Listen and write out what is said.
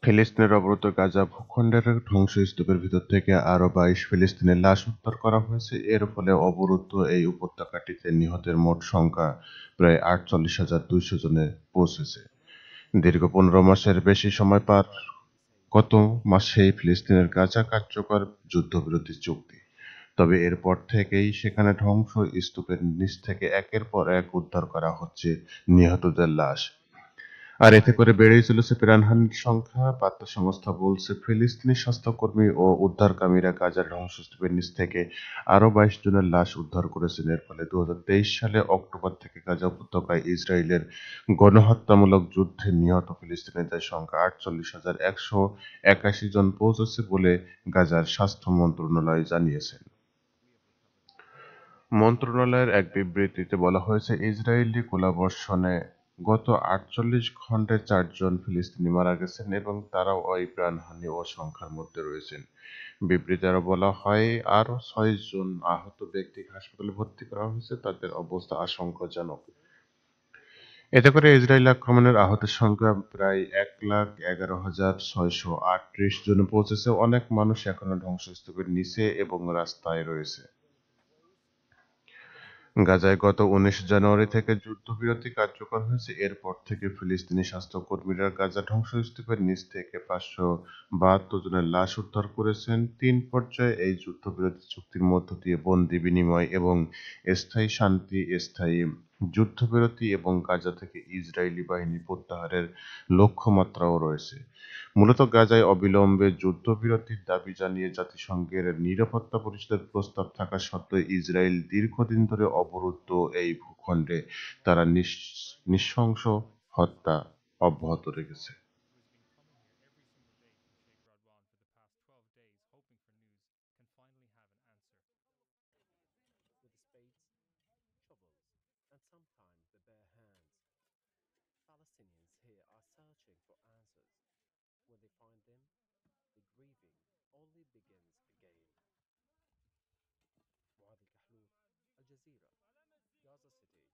ফিলিস্তিনের অবরুদ্ধ গাজা ভূখণ্ডের ধ্বংসস্তূপের ভিতর থেকে আরও ২২ ফিলিস্তিনের লাশ উদ্ধার করা হয়েছে। এর ফলে অবরুদ্ধ এই উপত্যকাটিতে নিহতের মোট সংখ্যা প্রায় ৪৮,২০০ জনে পৌঁছেছে। দীর্ঘ ১৫ মাসের বেশি সময় পার গত মাসেই ফিলিস্তিনের গাজা কার্যকর যুদ্ধবিরতি চুক্তি। তবে এরপর থেকেই সেখানে স্তূপের নিচ থেকে একের পর এক উদ্ধার করা হচ্ছে নিহতদের লাশ। আর এতে করে বেড়েই চলেছে প্রাণহানির সংখ্যা। বার্তা সংস্থা বলছে, ফিলিস্তিনি স্বাস্থ্যকর্মী ও উদ্ধারকামীরা গাজার ধ্বংসস্তূপের নিচ থেকে আরও ২২ জনের লাশ উদ্ধার করেছেন। এর ফলে ২০২৩ সালে অক্টোবর থেকে গাজা উপত্যকায় ইসরায়েলের গণহত্যামূলক যুদ্ধে নিহত ফিলিস্তিনিদের সংখ্যা ৪৮,১৮১ জন পৌঁছেছে বলে গাজার স্বাস্থ্য মন্ত্রণালয় জানিয়েছে। মন্ত্রণালয়ের এক বিবৃতিতে বলা হয়েছে, ইসরায়েলি গোলাবর্ষণে গত ৪৮ ঘণ্টায় ৪ জন ফিলিস্তিনি মারা গেছেন এবং তারাও ওই প্রাণহানি ও সংখ্যার মধ্যে রয়েছেন। বিবৃতিতে আরও বলা হয়, আরও ৬ জন আহত ব্যক্তিকে হাসপাতালে ভর্তি করা হয়েছে, তাদের অবস্থা আশঙ্কাজনক। এতে করে ইসরায়েলি আক্রমণের আহতের সংখ্যা প্রায় ১,১১,৬৩৮ জনে পৌঁছেছে। অনেক মানুষ এখনো ধ্বংসস্তূপের নিচে এবং রাস্তায় রয়েছে। গাজায় গত ১৯ জানুয়ারি থেকে যুদ্ধবিরতি কার্যকর হয়েছে। এরপর থেকে ফিলিস্তিনি স্বাস্থ্যকর্মীরা গাজা ধ্বংসস্তূপের নিচ থেকে ৫৭২ জনের লাশ উদ্ধার করেছেন। ৩ পর্যায়ে এই যুদ্ধবিরতি চুক্তির মধ্য দিয়ে বন্দি বিনিময় এবং স্থায়ী শান্তি, স্থায়ী যুদ্ধবিরতি এবং গাজা থেকে ইসরায়েলি বাহিনী প্রত্যাহারের লক্ষ্যমাত্রাও রয়েছে। মূলত গাজায় অবিলম্বে যুদ্ধবিরতির দাবি জানিয়ে জাতিসংঘের নিরাপত্তা পরিষদের প্রস্তাব থাকা সত্ত্বেও ইসরায়েল দীর্ঘদিন ধরে অবরুদ্ধ এই ভূখণ্ডে তারা নৃশংস হত্যা অব্যাহত রেখেছে।